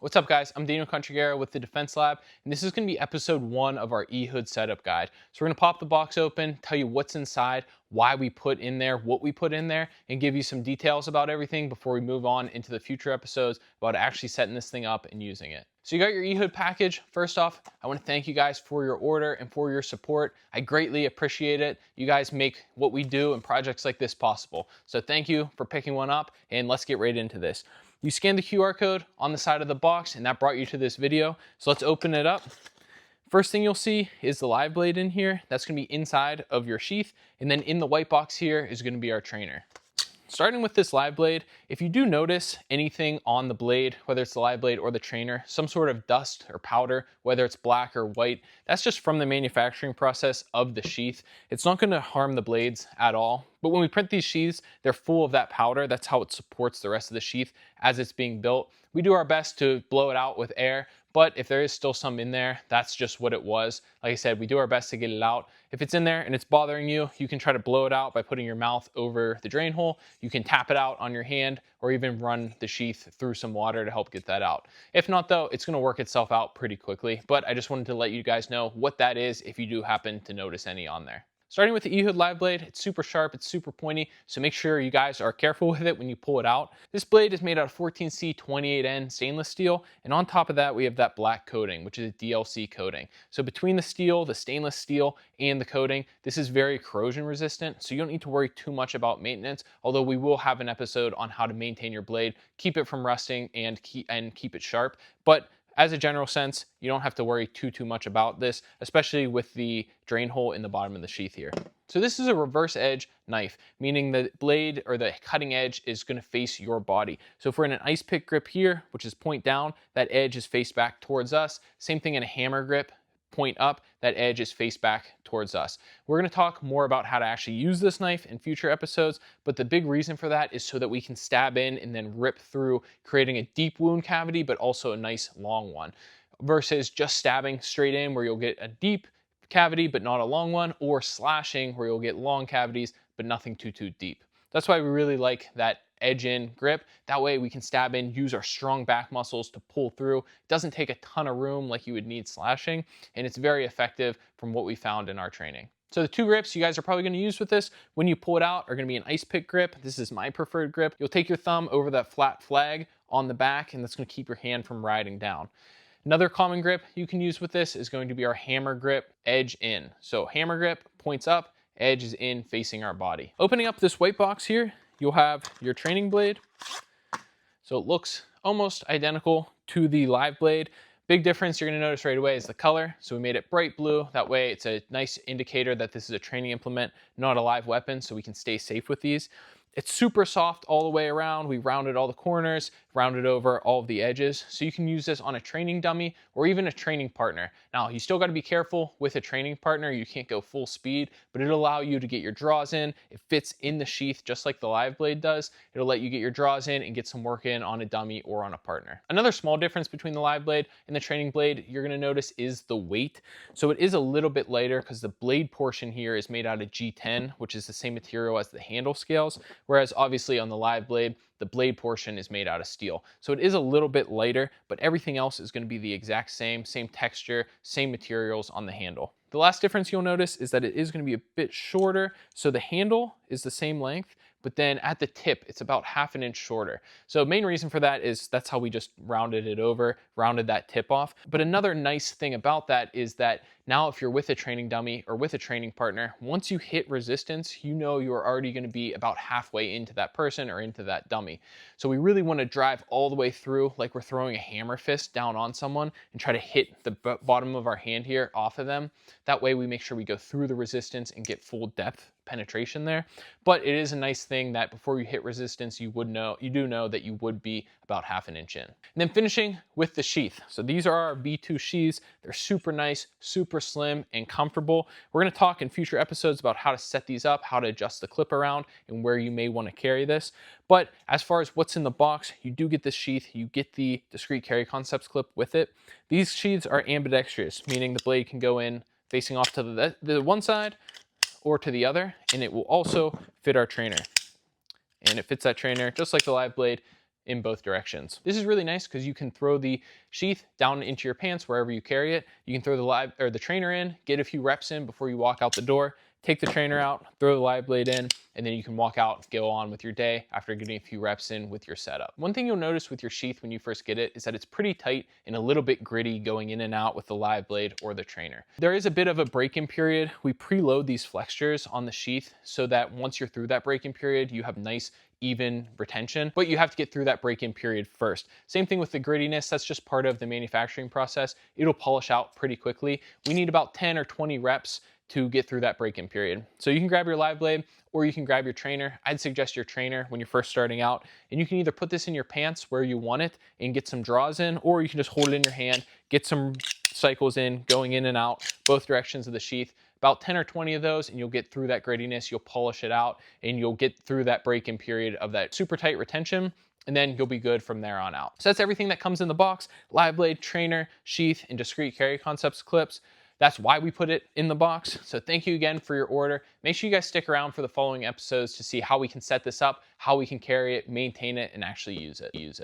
What's up, guys? I'm Daniel Contrigera with the Defense Lab, and this is going to be episode 1 of our Ehud setup guide. So we're going to pop the box open, tell you what's inside, why we put in there, what we put in there, and give you some details about everything before we move on into the future episodes about actually setting this thing up and using it. So you got your Ehud package. First off, I want to thank you guys for your order and for your support. I greatly appreciate it. You guys make what we do and projects like this possible. So thank you for picking one up, and let's get right into this. You scan the QR code on the side of the box, and that brought you to this video. So let's open it up. First thing you'll see is the live blade in here. That's going to be inside of your sheath. And then in the white box here is going to be our trainer. Starting with this live blade, if you do notice anything on the blade, whether it's the live blade or the trainer, some sort of dust or powder, whether it's black or white, that's just from the manufacturing process of the sheath. It's not going to harm the blades at all. But when we print these sheaths, they're full of that powder. That's how it supports the rest of the sheath as it's being built. We do our best to blow it out with air, but if there is still some in there, that's just what it was. Like I said, we do our best to get it out. If it's in there and it's bothering you, you can try to blow it out by putting your mouth over the drain hole. You can tap it out on your hand or even run the sheath through some water to help get that out. If not though, it's gonna work itself out pretty quickly, but I just wanted to let you guys know what that is if you do happen to notice any on there. Starting with the Ehud live blade, it's super sharp, it's super pointy, so make sure you guys are careful with it when you pull it out. This blade is made out of 14C28N stainless steel, and on top of that we have that black coating, which is a DLC coating. So between the steel, the stainless steel, and the coating, this is very corrosion resistant, so you don't need to worry too much about maintenance, although we will have an episode on how to maintain your blade, keep it from rusting, and keep it sharp. But as a general sense, you don't have to worry too much about this, especially with the drain hole in the bottom of the sheath here. So this is a reverse edge knife, meaning the blade or the cutting edge is going to face your body. So if we're in an ice pick grip here, which is point down, that edge is faced back towards us. Same thing in a hammer grip, point up, that edge is faced back towards us. We're going to talk more about how to actually use this knife in future episodes, but the big reason for that is so that we can stab in and then rip through, creating a deep wound cavity, but also a nice long one, versus just stabbing straight in where you'll get a deep cavity but not a long one, or slashing where you'll get long cavities but nothing too deep. That's why we really like that edge in grip. That way we can stab in, use our strong back muscles to pull through. It doesn't take a ton of room like you would need slashing, and it's very effective from what we found in our training. So the two grips you guys are probably going to use with this when you pull it out are going to be an ice pick grip. This is my preferred grip. You'll take your thumb over that flat flag on the back, and that's going to keep your hand from riding down. Another common grip you can use with this is going to be our hammer grip, edge in. So hammer grip points up, edge is in, facing our body. Opening up this white box here, you'll have your training blade. So it looks almost identical to the live blade. Big difference you're going to notice right away is the color. So we made it bright blue. That way it's a nice indicator that this is a training implement, not a live weapon, so we can stay safe with these. It's super soft all the way around. We rounded all the corners, rounded over all of the edges. So you can use this on a training dummy or even a training partner. Now, you still got to be careful with a training partner. You can't go full speed, but it'll allow you to get your draws in. It fits in the sheath just like the live blade does. It'll let you get your draws in and get some work in on a dummy or on a partner. Another small difference between the live blade and the training blade you're going to notice is the weight. So it is a little bit lighter because the blade portion here is made out of G10, which is the same material as the handle scales. Whereas obviously on the live blade, the blade portion is made out of steel. So it is a little bit lighter, but everything else is going to be the exact same texture, same materials on the handle. The last difference you'll notice is that it is going to be a bit shorter. So the handle is the same length, but then at the tip, it's about ½ an inch shorter. So main reason for that is that's how we just rounded it over, rounded that tip off. But another nice thing about that is that now if you're with a training dummy or with a training partner, once you hit resistance, you know you're already going to be about halfway into that person or into that dummy. So we really want to drive all the way through like we're throwing a hammer fist down on someone and try to hit the bottom of our hand here off of them. That way we make sure we go through the resistance and get full depth penetration there. But it is a nice thing that before you hit resistance, you do know that you would be about ½ an inch in. And then finishing with the sheath. So these are our V2 sheaths. They're super nice, super slim and comfortable. We're going to talk in future episodes about how to set these up, how to adjust the clip around, and where you may want to carry this. But as far as what's in the box, you do get this sheath, you get the discrete carry concepts clip with it. These sheaths are ambidextrous, meaning the blade can go in facing off to the one side or to the other, and it will also fit our trainer. And it fits that trainer just like the live blade. in both directions. This is really nice because you can throw the sheath down into your pants wherever you carry it. You can throw the trainer in, get a few reps in before you walk out the door, take the trainer out, throw the live blade in, and then you can walk out, go on with your day after getting a few reps in with your setup. One thing you'll notice with your sheath when you first get it is that it's pretty tight and a little bit gritty going in and out with the live blade or the trainer. There is a bit of a break-in period. We preload these flexures on the sheath so that once you're through that break-in period, you have nice even retention, but you have to get through that break-in period first. Same thing with the grittiness, that's just part of the manufacturing process. It'll polish out pretty quickly. We need about 10 or 20 reps to get through that break-in period. So you can grab your live blade or you can grab your trainer. I'd suggest your trainer when you're first starting out, and you can either put this in your pants where you want it and get some draws in, or you can just hold it in your hand, get some cycles in, going in and out, both directions of the sheath. About 10 or 20 of those and you'll get through that grittiness, you'll polish it out, and you'll get through that break-in period of that super tight retention, and then you'll be good from there on out. So that's everything that comes in the box: live blade, trainer, sheath, and discrete carry concepts clips. That's why we put it in the box. So thank you again for your order. Make sure you guys stick around for the following episodes to see how we can set this up, how we can carry it, maintain it, and actually use it.